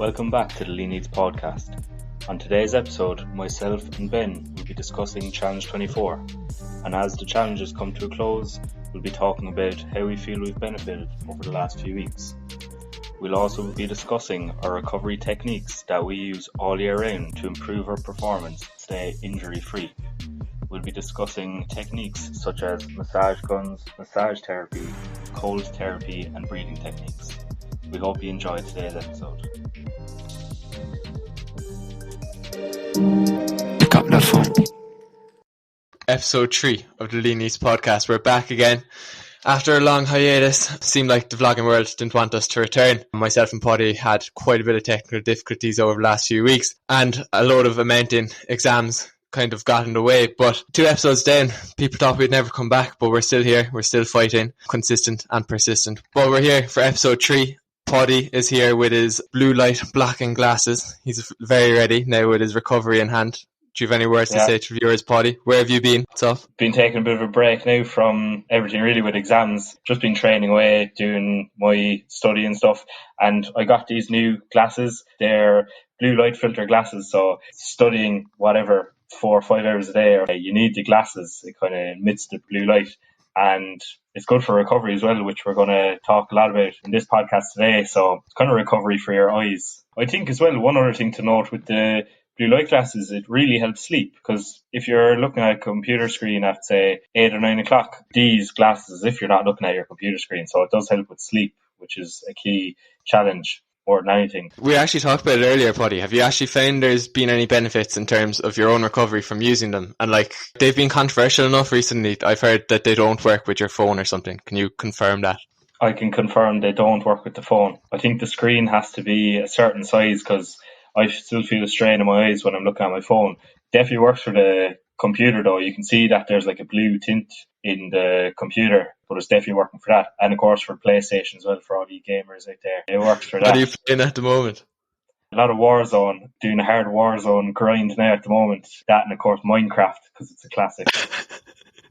Welcome back to the Leen Eats Paudcast. On today's episode, myself and Ben will be discussing Challenge 24, and as the challenges come to a close, we'll be talking about how we feel we've benefited over the last few weeks. We'll also be discussing our recovery techniques that we use all year round to improve our performance and stay injury-free. We'll be discussing techniques such as massage guns, massage therapy, cold therapy, and breathing techniques. We hope you enjoyed today's episode. Pick up the phone. Episode 3 of the Leen Eats Podcast. We're back again. After a long hiatus, seemed like the vlogging world didn't want us to return. Myself and Paudie had quite a bit of technical difficulties over the last few weeks, and a load of mounting exams kind of got in the way. But 2 episodes down, people thought we'd never come back, but we're still here. We're still fighting, consistent and persistent. But we're here for episode 3. Paudie is here with his blue light blocking glasses. He's very ready now with his recovery in hand. Do you have any words to say to viewers, Paudie? Where have you been? What's up? Been taking a bit of a break now from everything really with exams. Just been training away, doing my study and stuff. And I got these new glasses. They're blue light filter glasses. So studying whatever 4 or 5 hours a day, you need the glasses. It kind of emits the blue light. And it's good for recovery as well, which we're going to talk a lot about in this podcast today. So it's kind of recovery for your eyes. I think as well, one other thing to note with the blue light glasses, it really helps sleep, because if you're looking at a computer screen at say 8 or 9 o'clock, these glasses, if you're not looking at your computer screen, so it does help with sleep, which is a key challenge more than anything. We actually talked about it earlier, Paudie. Have you actually found there's been any benefits in terms of your own recovery from using them? And like, they've been controversial enough recently. I've heard that they don't work with your phone or something. Can you confirm that? I can confirm they don't work with the phone. I think the screen has to be a certain size, because I still feel a strain in my eyes when I'm looking at my phone. Definitely works for the computer though. You can see that there's like a blue tint in the computer, but it's definitely working for that. And of course for PlayStation as well, for all you gamers out there. It works for that. What are you playing at the moment? A lot of Warzone, doing a hard Warzone grind now at the moment. That and of course Minecraft, because it's a classic.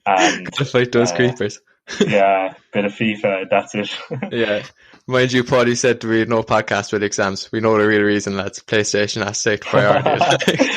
And to fight those creepers. Yeah, bit of FIFA, that's it. Yeah. Mind you, Paudie said we had no podcast with exams. We know the real reason, lads. PlayStation has to take priority.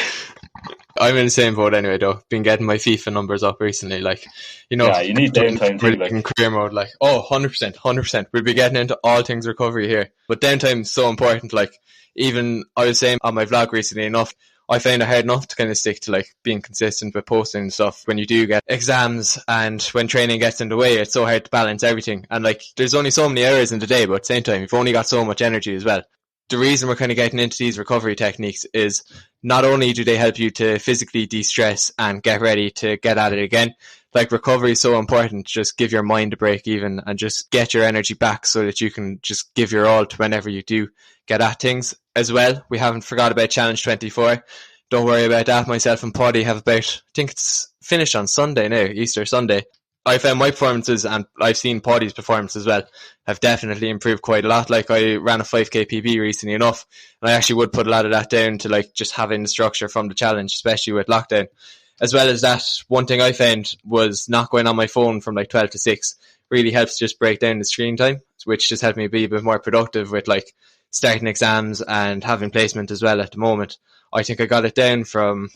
I'm in the same boat anyway, though. Been getting my FIFA numbers up recently. Like, you know, yeah, you need downtime too. Like, in career mode, like, 100%. We'll be getting into all things recovery here. But downtime is so important. Like, even I was saying on my vlog recently enough, I find it hard enough to kind of stick to like being consistent with posting and stuff. When you do get exams and when training gets in the way, it's so hard to balance everything. And like, there's only so many hours in the day, but at the same time, you've only got so much energy as well. The reason we're kind of getting into these recovery techniques is not only do they help you to physically de-stress and get ready to get at it again, like recovery is so important. Just give your mind a break even and just get your energy back so that you can just give your all to whenever you do get at things. As well, we haven't forgot about Challenge 24. Don't worry about that. Myself and Paudie have about, I think it's finished on Sunday now, Easter Sunday. I found my performances, and I've seen Paudie's performance as well, have definitely improved quite a lot. Like, I ran a 5k PB recently enough, and I actually would put a lot of that down to like just having the structure from the challenge, especially with lockdown. As well as that, one thing I found was not going on my phone from like 12 to 6 really helps just break down the screen time, which just helped me be a bit more productive with like starting exams and having placement as well at the moment. I think I got it down from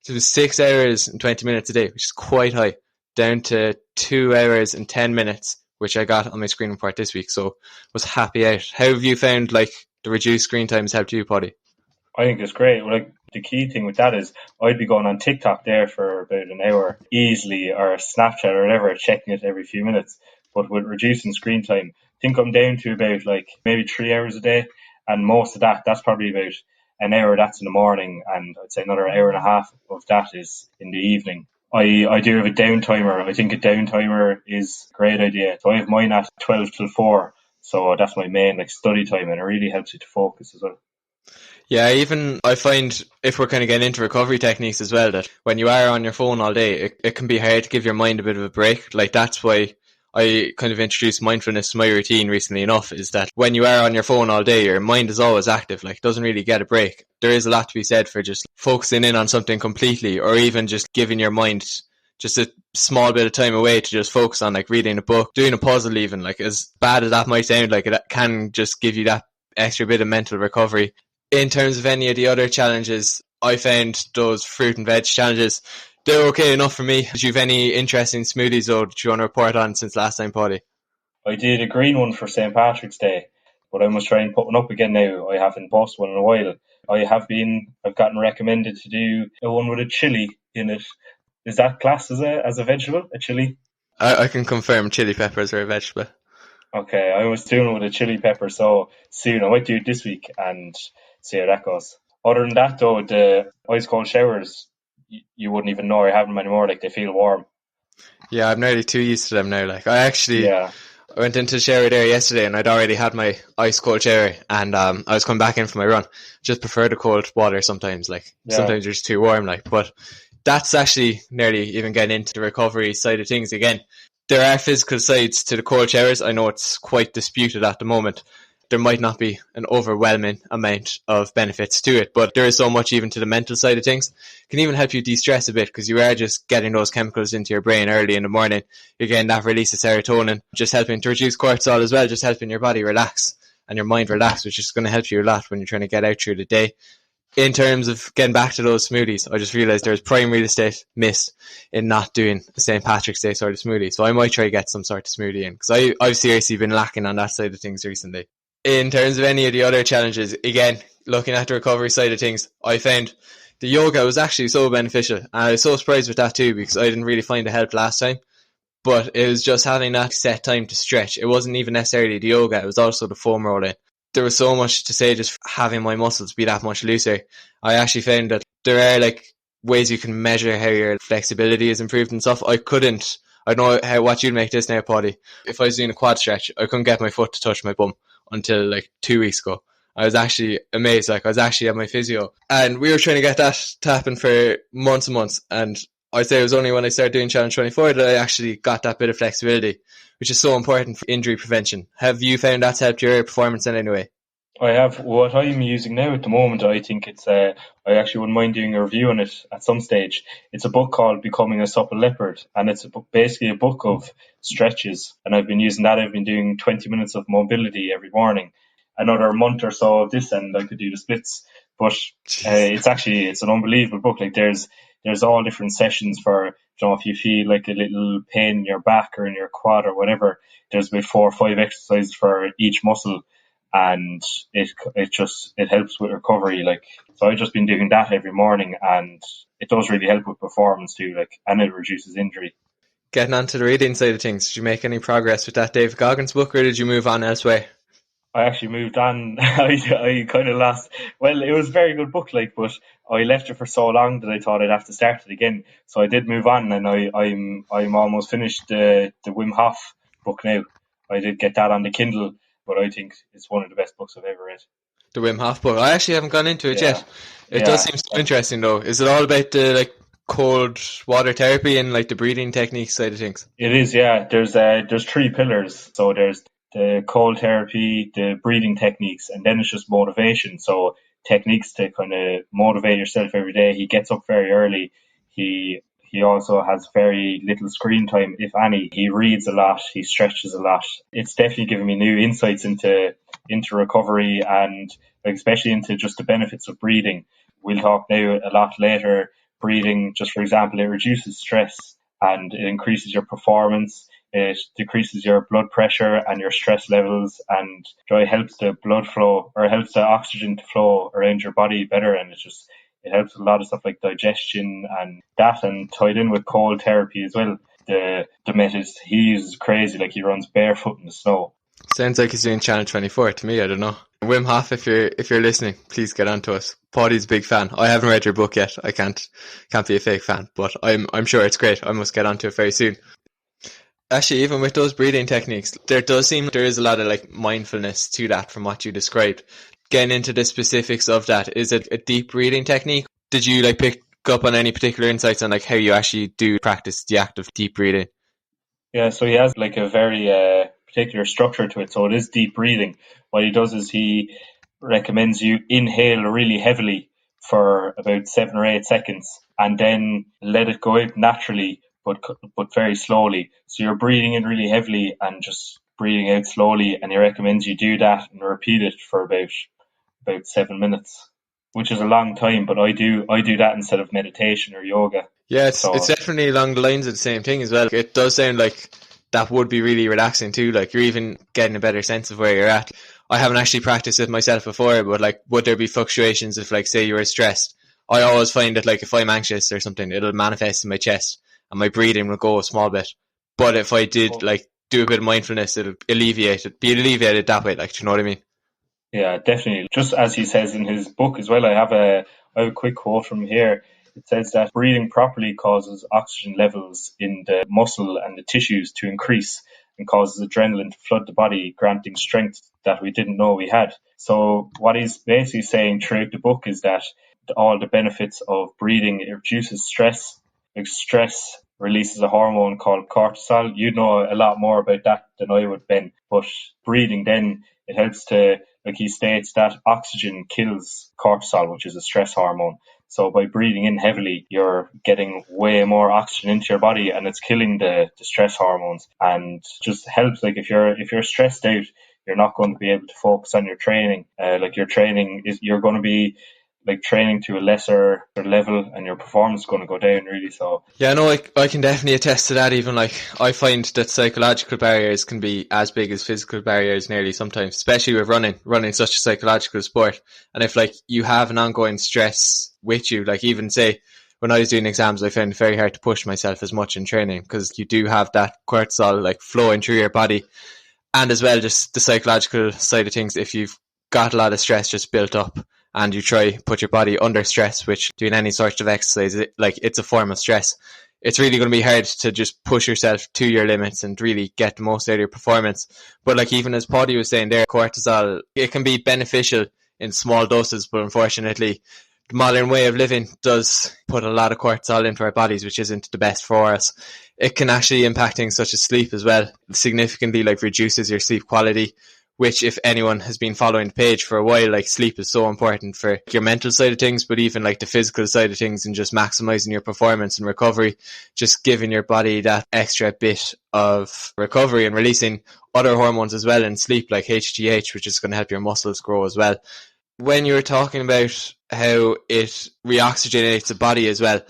6 hours and 20 minutes a day, which is quite high, down to 2 hours and 10 minutes, which I got on my screen report this week. So was happy out. How have you found like the reduced screen time has helped you, Paudie? I think it's great. Like, the key thing with that is I'd be going on TikTok there for about an hour easily, or Snapchat or whatever, checking it every few minutes. But with reducing screen time, I think I'm down to about like maybe 3 hours a day. And most of that's probably about an hour that's in the morning, and I'd say another hour and a half of that is in the evening. I do have a down timer. I think a down timer is a great idea. So I have mine at 12 till 4. So that's my main like study time, and it really helps you to focus as well. Yeah, even I find if we're kind of getting into recovery techniques as well, that when you are on your phone all day, it can be hard to give your mind a bit of a break. Like, that's why I kind of introduced mindfulness to my routine recently enough, is that when you are on your phone all day, your mind is always active, like, doesn't really get a break. There is a lot to be said for just focusing in on something completely, or even just giving your mind just a small bit of time away to just focus on like reading a book, doing a puzzle even. Like, as bad as that might sound, like, it can just give you that extra bit of mental recovery. In terms of any of the other challenges, I found those fruit and veg challenges, they're okay enough for me. Do you have any interesting smoothies though that you want to report on since last time, Paudie? I did a green one for St. Patrick's Day, but I must try and put one up again now. I haven't posted one in a while. I've gotten recommended to do a one with a chili in it. Is that classed as a vegetable, a chili? I can confirm chili peppers are a vegetable. Okay, I was doing it with a chili pepper, so soon I might do it this week and see how that goes. Other than that, though, the ice cold showers, you wouldn't even know you're having them anymore. Like they feel warm. Yeah, I'm nearly too used to them now. Like I Yeah, went into the shower there yesterday and I'd already had my ice cold shower and I was coming back in for my run. Just prefer the cold water sometimes. Like yeah. sometimes it's too warm. Like, but that's actually nearly even getting into the recovery side of things again. There are physical sides to the cold showers. I know it's quite disputed at the moment. There might not be an overwhelming amount of benefits to it, but there is so much even to the mental side of things. It can even help you de-stress a bit because you are just getting those chemicals into your brain early in the morning. You're getting that release of serotonin, just helping to reduce cortisol as well, just helping your body relax and your mind relax, which is going to help you a lot when you're trying to get out through the day. In terms of getting back to those smoothies, I just realised there's prime real estate missed in not doing a St. Patrick's Day sort of smoothie. So I might try to get some sort of smoothie in because I've seriously been lacking on that side of things recently. In terms of any of the other challenges, again, looking at the recovery side of things, I found the yoga was actually so beneficial. And I was so surprised with that too because I didn't really find it helped last time. But it was just having that set time to stretch. It wasn't even necessarily the yoga, it was also the foam rolling. There was so much to say just having my muscles be that much looser. I actually found that there are like ways you can measure how your flexibility is improved and stuff. I don't know what you'd make this now, Paudie. If I was doing a quad stretch, I couldn't get my foot to touch my bum until like 2 weeks ago. I was actually amazed. Like I was actually at my physio and we were trying to get that to happen for months and months. And I'd say it was only when I started doing Challenge 24 that I actually got that bit of flexibility, which is so important for injury prevention. Have you found that's helped your performance in any way? I have what I'm using now at the moment. I think it's. I actually wouldn't mind doing a review on it at some stage. It's a book called Becoming a Supple Leopard, and it's basically a book of stretches. And I've been using that. I've been doing 20 minutes of mobility every morning. Another month or so of this, and I could do the splits. But Jeez. it's an unbelievable book. Like there's all different sessions for, if you feel like a little pain in your back or in your quad or whatever. There's about 4 or 5 exercises for each muscle, and it helps with recovery. Like, so I've just been doing that every morning, and it does really help with performance too. Like, and it reduces injury. Getting onto the reading side of things, did you make any progress with that David Goggins book or did you move on elsewhere? I actually moved on. I kind of lost. Well, it was a very good book, like, but I left it for so long that I thought I'd have to start it again. So I did move on, and I'm almost finished the Wim Hof book now. I did get that on the Kindle, but I think it's one of the best books I've ever read. The Wim Hof book. I actually haven't gone into it Yeah, yet. It does yeah. seem so interesting though. Is it all about the like cold water therapy and like the breathing techniques side of things? It is, yeah. There's 3 pillars. So there's the cold therapy, the breathing techniques, and then it's just motivation. So techniques to kind of motivate yourself every day. He gets up very early. He also has very little screen time, if any. He reads a lot. He stretches a lot. It's definitely given me new insights into recovery, and like especially into just the benefits of breathing. We'll talk now a lot later. Breathing, just for example, it reduces stress and it increases your performance. It decreases your blood pressure and your stress levels, and it helps the blood flow, or helps the oxygen to flow around your body better. And it helps with a lot of stuff like digestion and that, and tied in with cold therapy as well. The methods he uses is crazy. Like, he runs barefoot in the snow. Sounds like he's doing Challenge 24 to me. I don't know. Wim Hof, if you're listening, please get on to us. Paudie's a big fan. I haven't read your book yet. I can't be a fake fan, but I'm sure it's great. I must get onto it very soon. Actually, even with those breathing techniques, there does seem there is a lot of like mindfulness to that from what you described. Getting into the specifics of that, is it a deep breathing technique? Did you like pick up on any particular insights on like how you actually do practice the act of deep breathing? Yeah, so he has like a very particular structure to it. So it is deep breathing. What he does is he recommends you inhale really heavily for about 7 or 8 seconds, and then let it go out naturally, but very slowly. So you're breathing in really heavily and just breathing out slowly, and he recommends you do that and repeat it for about about 7 minutes, which is a long time, but I do that instead of meditation or yoga. Yeah, it's So definitely along the lines of the same thing as well. It does sound like that would be really relaxing too. Like you're even getting a better sense of where you're at. I haven't actually practiced it myself before, but like, would there be fluctuations if, like, say you were stressed? I always find that, like, if I'm anxious or something, it'll manifest in my chest and my breathing will go a small bit. But if I did, like, do a bit of mindfulness, it'll be alleviated that way. Like, do you know what I mean? yeah, definitely. Just as he says in his book as well, I have a quick quote from here. It says that breathing properly causes oxygen levels in the muscle and the tissues to increase and causes adrenaline to flood the body, granting strength that we didn't know we had. So what he's basically saying throughout the book is that all the benefits of breathing, it reduces stress. Like stress releases a hormone called cortisol. You know a lot more about that than I would, Ben. But breathing then, it helps to, like he states, that oxygen kills cortisol, which is a stress hormone. So by breathing in heavily, you're getting way more oxygen into your body, and it's killing the stress hormones, and just helps. Like if you're stressed out, you're not going to be able to focus on your training. Like your training is, you're going to be like training to a lesser level, and your performance is going to go down really. So Yeah, no, I can definitely attest to that. Even, like, I find that psychological barriers can be as big as physical barriers nearly sometimes, especially with running such a psychological sport. And if, like, you have an ongoing stress with you, like, even say when I was doing exams, I found it very hard to push myself as much in training because you do have that cortisol, like, flowing through your body. And as well, just the psychological side of things, if you've got a lot of stress just built up and you try put your body under stress, which doing any sort of exercise, it's a form of stress, it's really going to be hard to just push yourself to your limits and really get the most out of your performance. But, like, even as Paudie was saying there, cortisol, it can be beneficial in small doses, but unfortunately the modern way of living does put a lot of cortisol into our bodies, which isn't the best for us. It can actually impact things such as sleep as well. It significantly, like, reduces your sleep quality, which, if anyone has been following the page for a while, like, sleep is so important for your mental side of things, but even, like, the physical side of things, and just maximizing your performance and recovery, just giving your body that extra bit of recovery and releasing other hormones as well in sleep, like HGH, which is going to help your muscles grow as well. When you were talking about how it reoxygenates the body as well,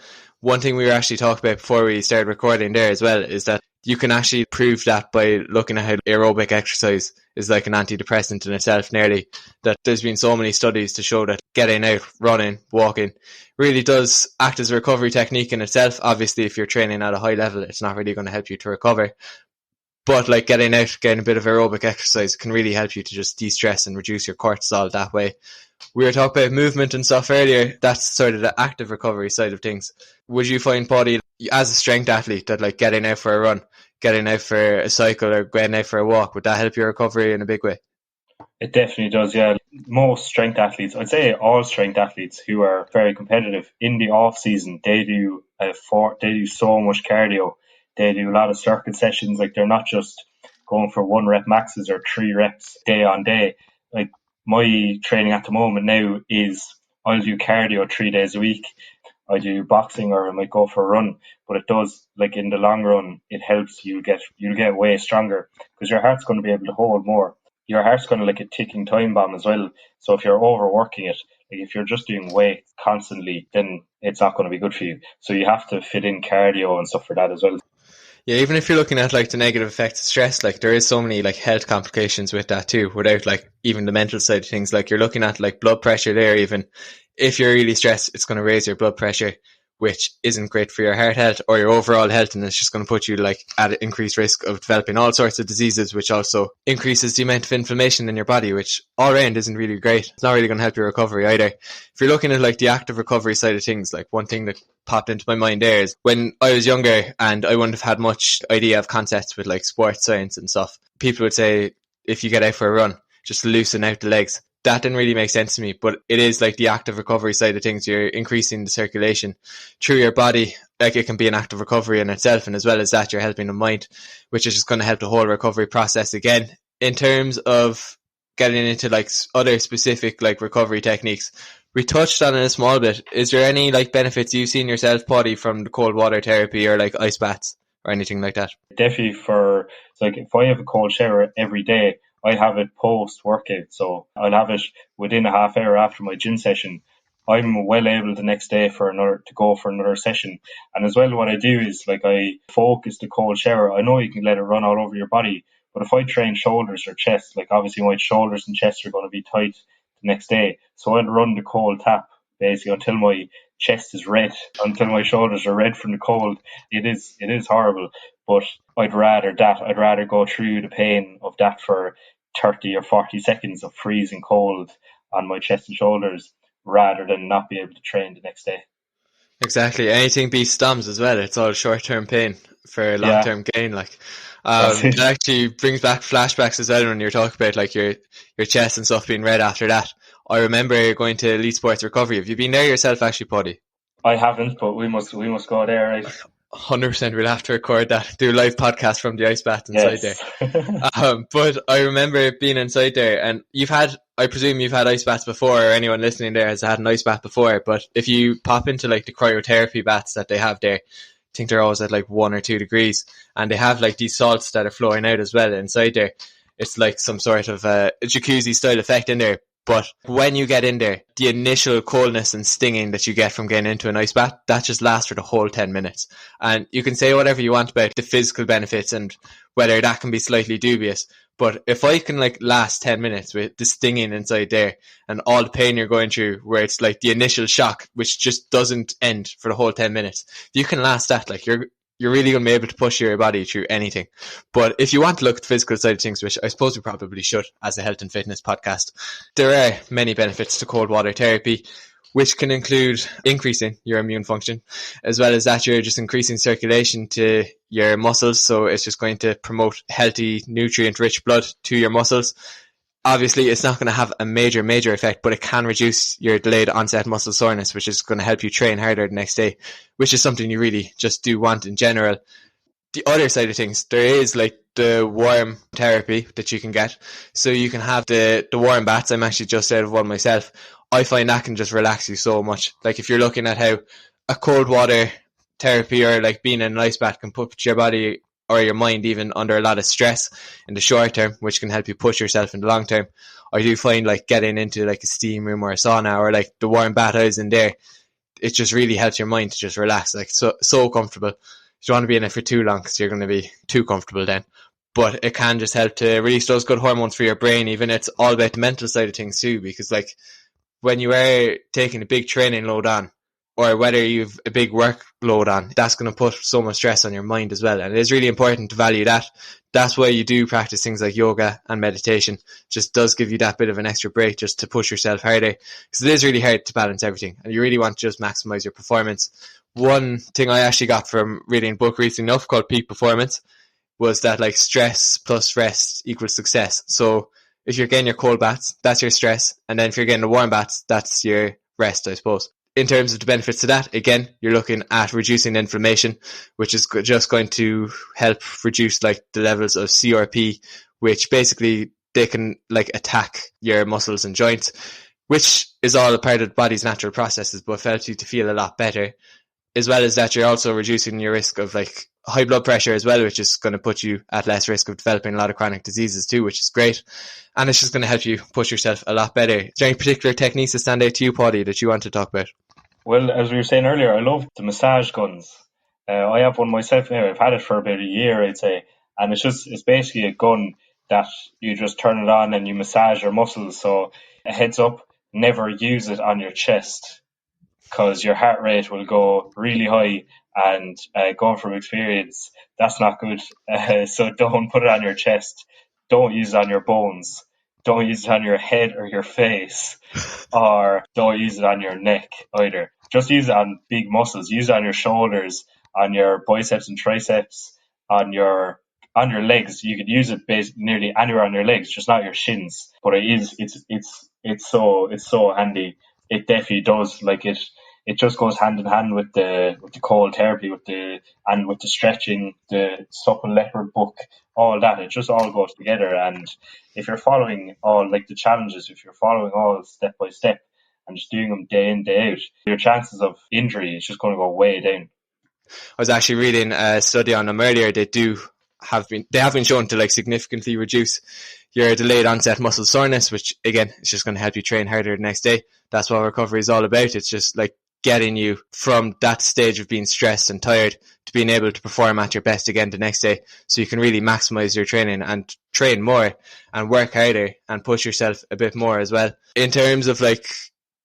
one thing we were actually talking about before we started recording there as well is that you can actually prove that by looking at how aerobic exercise is like an antidepressant in itself nearly. That there's been so many studies to show that getting out, running, walking really does act as a recovery technique in itself. Obviously, if you're training at a high level, it's not really going to help you to recover. But, like, getting out, getting a bit of aerobic exercise can really help you to just de-stress and reduce your cortisol that way. We were talking about movement and stuff earlier. That's sort of the active recovery side of things. Would you find, Paudie, as a strength athlete, that, like, getting out for a run, getting out for a cycle, or getting out for a walk, would that help your recovery in a big way? it definitely does, yeah. Most strength athletes, I'd say all strength athletes who are very competitive in the off season, they do so much cardio. They do a lot of circuit sessions. Like, they're not just going for 1 rep maxes or 3 reps day on day. Like, my training at the moment now is I'll do cardio 3 days a week. I do boxing, or I might go for a run. But it does, like, in the long run, it helps you'll get way stronger because your heart's going to be able to hold more. Your heart's going to, like, a ticking time bomb as well. So if you're overworking it, like if you're just doing weight constantly, then it's not going to be good for you. So you have to fit in cardio and stuff for that as well. Yeah, even if you're looking at, like, the negative effects of stress, like, there is so many, like, health complications with that too, without, like, even the mental side of things. Like, you're looking at, like, blood pressure there. Even if you're really stressed, it's going to raise your blood pressure, which isn't great for your heart health or your overall health, and it's just going to put you, like, at an increased risk of developing all sorts of diseases, which also increases the amount of inflammation in your body, which all around isn't really great. It's not really going to help your recovery either. If you're looking at, like, the active recovery side of things, like, one thing that popped into my mind there is when I was younger and I wouldn't have had much idea of concepts with, like, sports science and stuff, people would say if you get out for a run, just loosen out the legs. That didn't really make sense to me, but it is, like, the active recovery side of things. You're increasing the circulation through your body. Like, it can be an active recovery in itself, and as well as that, you're helping the mind, which is just going to help the whole recovery process again. In terms of getting into, like, other specific, like, recovery techniques, we touched on it a small bit. Is there any, like, benefits you've seen yourself, Paudie, from the cold water therapy or, like, ice baths or anything like that? Definitely, for, it's like, if I have a cold shower every day, I have it post workout. So I'll have it within a half hour after my gym session. I'm well able the next day to go for another session. And as well, what I do is like I focus the cold shower. I know you can let it run all over your body, but if I train shoulders or chest, like obviously my shoulders and chest are going to be tight the next day. So I'd run the cold tap basically until my chest is red, until my shoulders are red from the cold. It is horrible, but I'd rather go through the pain of that for 30 or 40 seconds of freezing cold on my chest and shoulders rather than not be able to train the next day. Exactly. Anything beats stumps as well. It's all short-term pain for Yeah, long-term gain. Like, that's that it. actually brings back flashbacks as well when you're talking about like your chest and stuff being red after that. I remember going to Elite Sports Recovery. Have you been there yourself, actually, Paudie? I haven't, but we must go there, right? 100%. We'll have to record that. Do a live podcast from the ice bath inside there. Yes. But I remember being inside there, and I presume you've had ice baths before, or anyone listening there has had an ice bath before. But if you pop into like the cryotherapy baths that they have there, I think they're always at like 1 or 2 degrees, and they have like these salts that are flowing out as well inside there. It's like some sort of jacuzzi style effect in there. But when you get in there, the initial coldness and stinging that you get from getting into an ice bath, that just lasts for the whole 10 minutes. And you can say whatever you want about the physical benefits and whether that can be slightly dubious. But if I can like last 10 minutes with the stinging inside there and all the pain you're going through, where it's like the initial shock, which just doesn't end for the whole 10 minutes, if you can last that, like you're really going to be able to push your body through anything. But if you want to look at the physical side of things, which I suppose we probably should as a health and fitness podcast, there are many benefits to cold water therapy, which can include increasing your immune function, as well as that you're just increasing circulation to your muscles. So it's just going to promote healthy, nutrient-rich blood to your muscles. Obviously, it's not going to have a major effect, but it can reduce your delayed onset muscle soreness, which is going to help you train harder the next day, which is something you really just do want in general. The other side of things, there is like the warm therapy that you can get. So you can have the warm baths. I'm actually just out of one myself. I find that can just relax you so much. Like if you're looking at how a cold water therapy or like being in an ice bath can put your body or your mind even under a lot of stress in the short term, which can help you push yourself in the long term. I do find like getting into like a steam room or a sauna or like the warm bath I was in there, it just really helps your mind to just relax. Like so comfortable. You don't want to be in it for too long because you're going to be too comfortable then. But it can just help to release those good hormones for your brain. Even it's all about the mental side of things too, because like when you are taking a big training load on, or whether you've a big workload on, that's going to put so much stress on your mind as well. And it is really important to value that. That's why you do practice things like yoga and meditation. Just does give you that bit of an extra break just to push yourself harder. Because it is really hard to balance everything. And you really want to just maximize your performance. One thing I actually got from reading a book recently enough called Peak Performance was that like stress plus rest equals success. So if you're getting your cold baths, that's your stress. And then if you're getting the warm baths, that's your rest, I suppose. In terms of the benefits to that, again, you're looking at reducing inflammation, which is just going to help reduce like the levels of CRP, which basically they can like attack your muscles and joints, which is all a part of the body's natural processes, but helps you to feel a lot better. As well as that, you're also reducing your risk of like high blood pressure as well, which is going to put you at less risk of developing a lot of chronic diseases too, which is great. And it's just going to help you push yourself a lot better. Is there any particular techniques that stand out to you, Paudie, that you want to talk about? Well, as we were saying earlier, I love the massage guns. I have one myself now. I've had it for about a year, I'd say, and it's basically a gun that you just turn it on and you massage your muscles. So a heads up, never use it on your chest because your heart rate will go really high, and going from experience, that's not good. So don't put it on your chest. Don't use it on your bones. Don't use it on your head or your face, or don't use it on your neck either. Just use it on big muscles. Use it on your shoulders, on your biceps and triceps, on your legs. You could use it nearly anywhere on your legs, just not your shins. But it's so handy. It definitely does. Like it just goes hand in hand with the cold therapy, with the stretching, the supple leopard book, all that. It just all goes together. And if you're following all like the challenges, if you're following all step by step and just doing them day in, day out, your chances of injury is just going to go way down. I was actually reading a study on them earlier. They do have been shown to like significantly reduce your delayed onset muscle soreness, which again is just going to help you train harder the next day. That's what recovery is all about. It's just like getting you from that stage of being stressed and tired to being able to perform at your best again the next day, so you can really maximize your training and train more and work harder and push yourself a bit more as well. In terms of like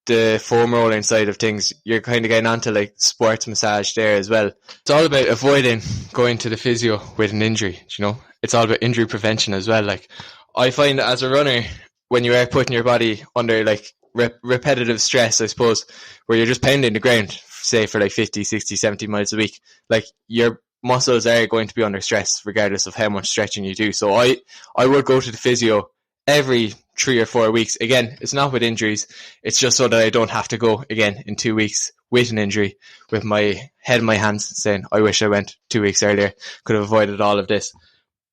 the foam rolling side of things, you're kind of getting onto like sports massage there as well. It's all about avoiding going to the physio with an injury, you know. It's all about injury prevention as well. Like, I find that as a runner, when you are putting your body under like repetitive stress, I suppose, where you're just pounding the ground, say for like 50, 60, 70 miles a week, like your muscles are going to be under stress regardless of how much stretching you do. So I would go to the physio every 3 or 4 weeks. Again, it's not with injuries. It's just so that I don't have to go again in 2 weeks with an injury, with my head in my hands saying, I wish I went 2 weeks earlier, could have avoided all of this.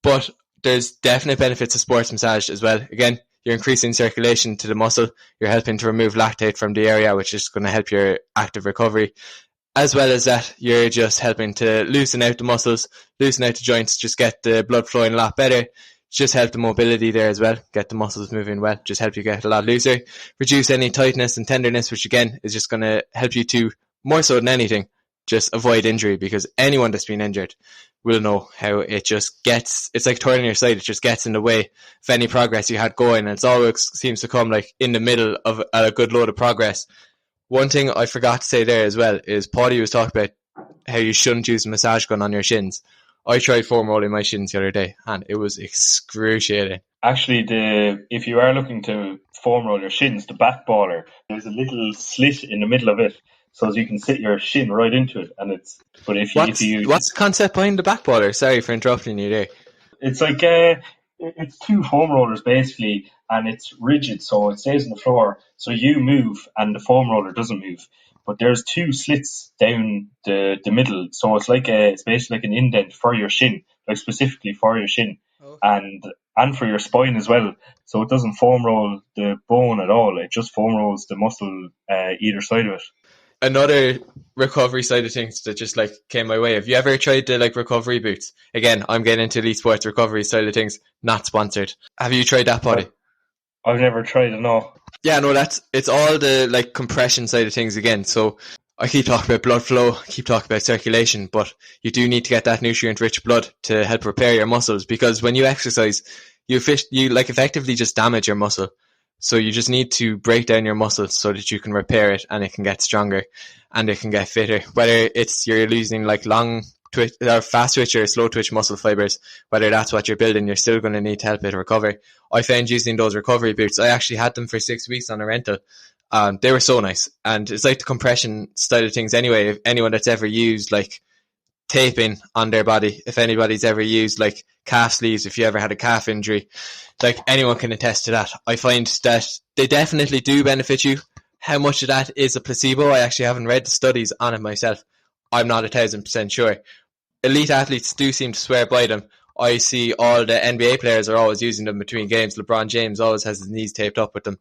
But there's definite benefits of sports massage as well. Again, you're increasing circulation to the muscle. You're helping to remove lactate from the area, which is going to help your active recovery. As well as that, you're just helping to loosen out the muscles, loosen out the joints, just get the blood flowing a lot better. Just help the mobility there as well, get the muscles moving well, just help you get a lot looser, reduce any tightness and tenderness, which again is just going to help you to, more so than anything, just avoid injury, because anyone that's been injured will know how it just gets, it's like turning your side, it just gets in the way of any progress you had going, and it always seems to come like in the middle of a good load of progress. One thing I forgot to say there as well is Paudie was talking about how you shouldn't use a massage gun on your shins. I tried foam rolling my shins the other day and it was excruciating. Actually, if you are looking to foam roll your shins, the back baller, there's a little slit in the middle of it, so as you can sit your shin right into it. And it's, but if you what's the concept behind the back baller? Sorry for interrupting you there. It's like it's two foam rollers basically, and it's rigid, so it stays on the floor. So you move, and the foam roller doesn't move. But there's two slits down the middle, so it's basically like an indent for your shin, like specifically for your shin, okay. and for your spine as well. So it doesn't foam roll the bone at all; it just foam rolls the muscle either side of it. Another recovery side of things that just like came my way. Have you ever tried the like recovery boots? Again, I'm getting into the sports recovery side of things, not sponsored. Have you tried that, Paudie? I've never tried it, no. Yeah, no, it's all the like compression side of things again. So I keep talking about blood flow, I keep talking about circulation, but you do need to get that nutrient-rich blood to help repair your muscles, because when you exercise, you like effectively just damage your muscle. So you just need to break down your muscles so that you can repair it and it can get stronger and it can get fitter. Whether it's you're losing like long twitch or fast twitch or slow twitch muscle fibers, whether that's what you're building, you're still going to need to help it recover. I found using those recovery boots, I actually had them for 6 weeks on a rental. They were so nice, and it's like the compression style of things anyway. If anyone that's ever used like taping on their body, if anybody's ever used like calf sleeves, if you ever had a calf injury, like anyone can attest to that. I find that they definitely do benefit you. How much of that is a placebo? I actually haven't read the studies on it myself. I'm not 1,000% sure. Elite athletes do seem to swear by them. I see all the NBA players are always using them between games. LeBron James always has his knees taped up with them.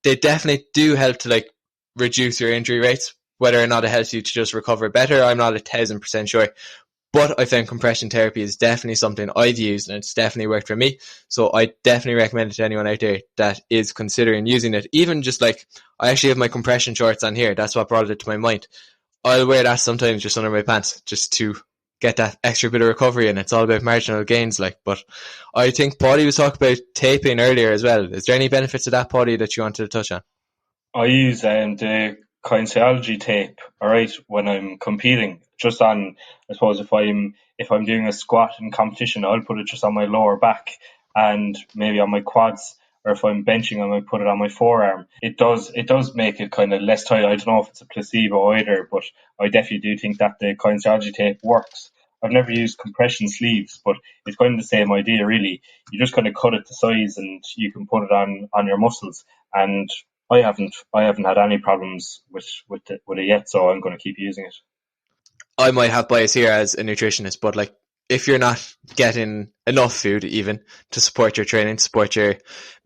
They definitely do help to like reduce your injury rates. Whether or not it helps you to just recover better, I'm not 1,000% sure. But I found compression therapy is definitely something I've used, and it's definitely worked for me. So I definitely recommend it to anyone out there that is considering using it. Even just like, I actually have my compression shorts on here. That's what brought it to my mind. I'll wear that sometimes just under my pants, just to get that extra bit of recovery, and it's all about marginal gains. Like, but I think Paudie was talking about taping earlier as well. Is there any benefits of that, Paudie, that you wanted to touch on? I use the kinesiology tape, alright, when I'm competing. Just on, I suppose, if I'm doing a squat in competition, I'll put it just on my lower back and maybe on my quads. Or if I'm benching, I might put it on my forearm. It does make it kind of less tight. I don't know if it's a placebo either, but I definitely do think that the kinesiology tape works. I've never used compression sleeves, but it's kind of the same idea, really. You just kind of cut it to size and you can put it on your muscles. And I haven't had any problems with it yet, so I'm going to keep using it. I might have bias here as a nutritionist, but like, if you're not getting enough food even to support your training, to support your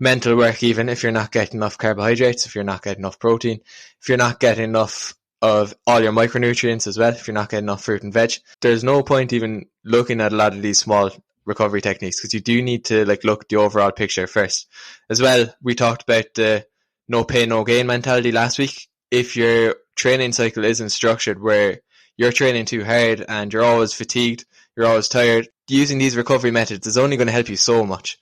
mental work, even if you're not getting enough carbohydrates, if you're not getting enough protein, if you're not getting enough of all your micronutrients as well, if you're not getting enough fruit and veg, there's no point even looking at a lot of these small recovery techniques, because you do need to like look at the overall picture first. As well, we talked about the no pain, no gain mentality last week. If your training cycle isn't structured, where you're training too hard and you're always fatigued, you're always tired, using these recovery methods is only going to help you so much.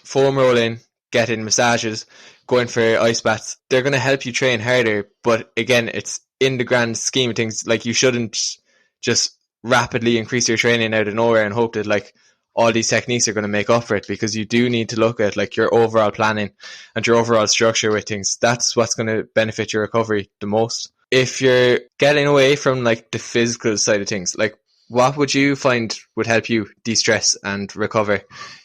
Foam rolling, getting massages, going for ice baths, they're going to help you train harder. But again, it's in the grand scheme of things, like you shouldn't just rapidly increase your training out of nowhere and hope that like all these techniques are going to make up for it, because you do need to look at like your overall planning and your overall structure with things. That's what's going to benefit your recovery the most. If you're getting away from like the physical side of things, like what would you find would help you de-stress and recover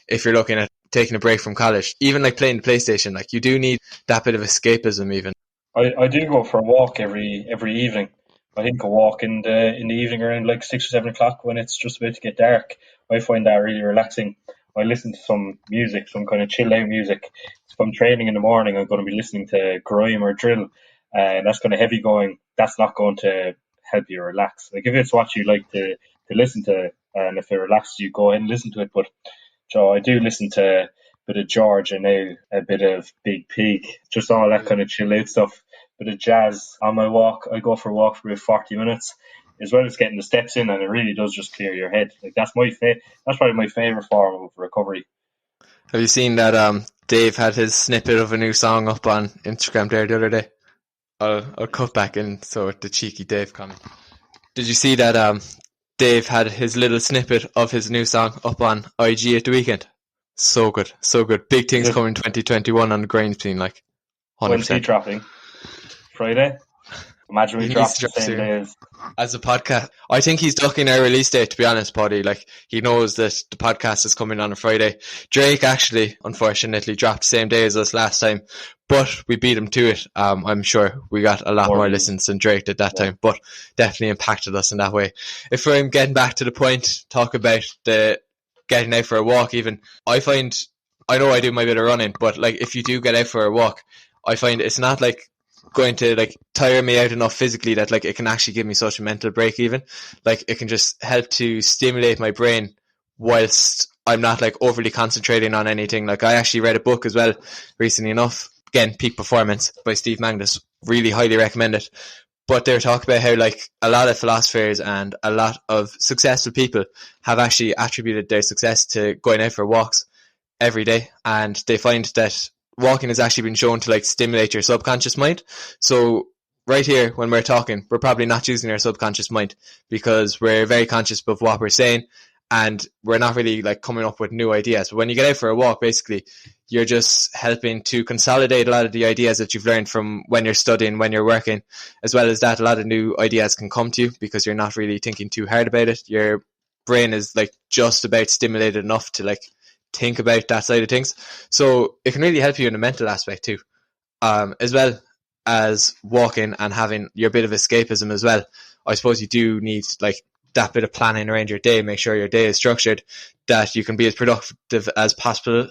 if you're looking at taking a break from college? Even like playing the PlayStation, like you do need that bit of escapism even. I do go for a walk every evening. I think a walk in the evening around like 6 or 7 o'clock when it's just about to get dark. I find that really relaxing. I listen to some music, some kind of chill out music. If I'm training in the morning, I'm going to be listening to grime or drill, and that's kind of heavy going. That's not going to help you relax. Like if it's what you like to listen to, and if it relaxes you, go ahead and listen to it. But so I do listen to a bit of George and now a bit of Big Pig, just all that kind of chill out stuff. Bit of jazz on my walk. I go for a walk for about 40 minutes, as well as getting the steps in, and it really does just clear your head. Like that's that's probably my favorite form of recovery. Have you seen that Dave had his snippet of a new song up on Instagram there the other day? I'll cut back in so the cheeky Dave comment. Did you see that Dave had his little snippet of his new song up on IG at the weekend? So good, so good. Big things coming 2021 on the grind scene, like 100%. When's he dropping? Friday? Imagine we dropped the same day as a podcast. I think he's ducking our release date, to be honest, Paudie. Like, he knows that the podcast is coming on a Friday. Drake actually, unfortunately, dropped the same day as us last time, but we beat him to it. I'm sure we got a lot more listens than Drake did that time, but definitely impacted us in that way. If I'm getting back to the point, talk about the getting out for a walk even, I know I do my bit of running, but like if you do get out for a walk, I find it's not like going to like tire me out enough physically that like it can actually give me such a mental break even. Like it can just help to stimulate my brain whilst I'm not like overly concentrating on anything. Like I actually read a book as well recently enough, again, Peak Performance by Steve Magnus, really highly recommend it. But they're talking about how like a lot of philosophers and a lot of successful people have actually attributed their success to going out for walks every day, and they find that walking has actually been shown to like stimulate your subconscious mind. So right here, when we're talking, we're probably not using our subconscious mind because we're very conscious of what we're saying and we're not really like coming up with new ideas. But when you get out for a walk, basically, you're just helping to consolidate a lot of the ideas that you've learned from when you're studying, when you're working. As well as that, a lot of new ideas can come to you because you're not really thinking too hard about it. Your brain is like just about stimulated enough to like think about that side of things. So it can really help you in the mental aspect too, as well as walking and having your bit of escapism as well. I suppose you do need like that bit of planning around your day, make sure your day is structured, that you can be as productive as possible.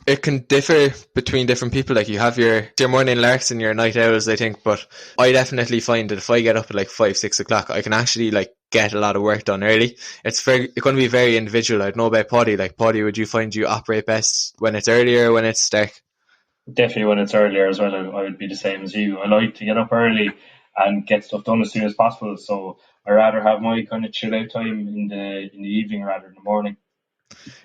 It can differ between different people. Like you have your morning larks and your night owls, I think, but I definitely find that if I get up at like 5-6 o'clock, I can actually like get a lot of work done early. It's going to be very individual. I don't know about Paudie. Like Paudie, would you find you operate best when it's earlier or when it's dark? Definitely when it's earlier as well. I would be the same as you. I like to get up early and get stuff done as soon as possible. So I rather have my kind of chill out time in the evening rather than the morning.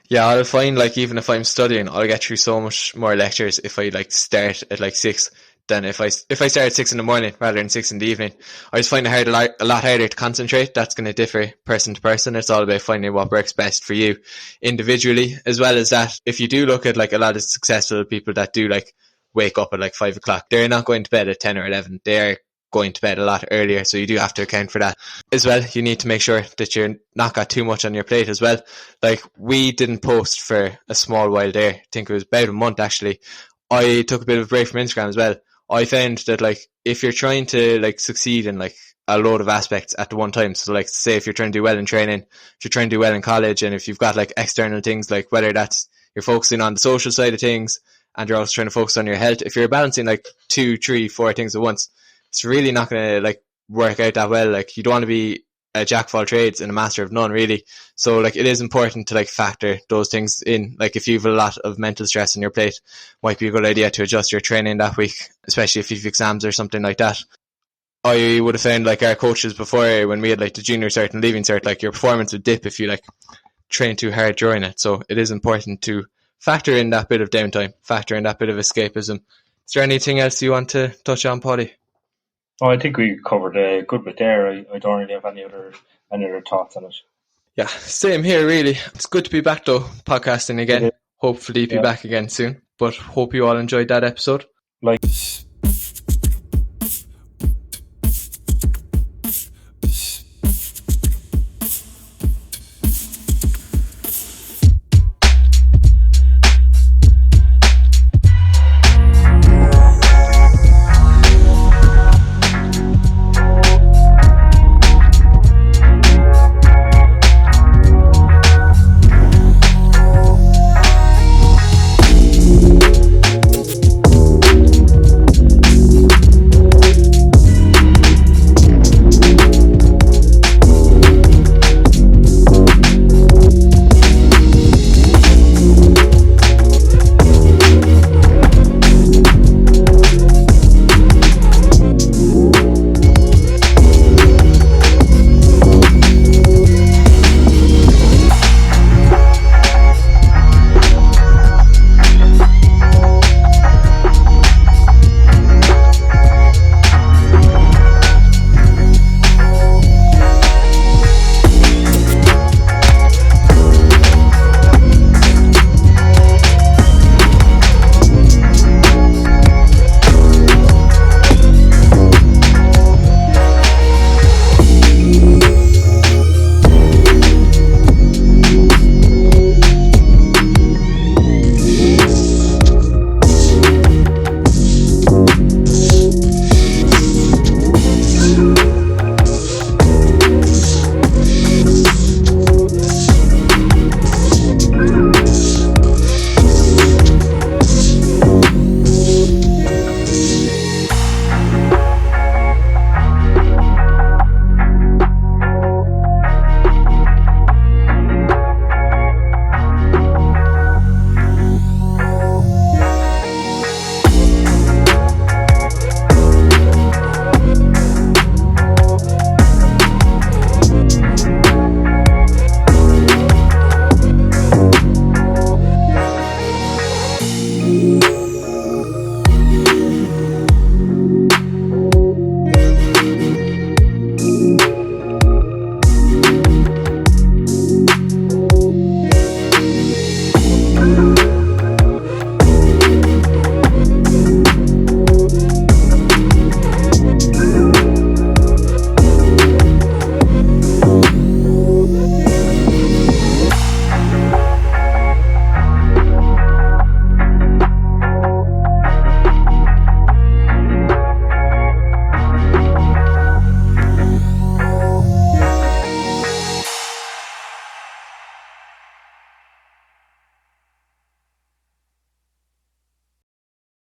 Yeah, I'll find like even if I'm studying, I'll get through so much more lectures if I like start at like 6 than if I start at 6 in the morning rather than 6 in the evening. I just find it a lot harder to concentrate. That's going to differ person to person. It's all about finding what works best for you individually. As well as that, if you do look at like a lot of successful people that do like wake up at like 5 o'clock, they're not going to bed at 10 or 11. They're going to bed a lot earlier, so you do have to account for that as well. You need to make sure that you're not got too much on your plate as well. Like we didn't post for a small while there. I think it was about a month actually. I took a bit of a break from Instagram as well. I found that like if you're trying to like succeed in like a load of aspects at the one time, so like say if you're trying to do well in training, if you're trying to do well in college, and if you've got like external things, like whether that's you're focusing on the social side of things and you're also trying to focus on your health, if you're balancing like 2, 3, 4 things at once, it's really not going to like work out that well. Like you don't want to be a jack of all trades and a master of none, really. So like it is important to like factor those things in. Like if you've a lot of mental stress on your plate, might be a good idea to adjust your training that week, especially if you've exams or something like that. I would have found like our coaches before, when we had like the junior cert and leaving cert, like your performance would dip if you like train too hard during it. So it is important to factor in that bit of downtime, factor in that bit of escapism. Is there anything else you want to touch on, Paudie? Oh, I think we covered a good bit there. I don't really have any other thoughts on it. Yeah, same here really. It's good to be back though, podcasting again. Hopefully be back again soon. But hope you all enjoyed that episode. Like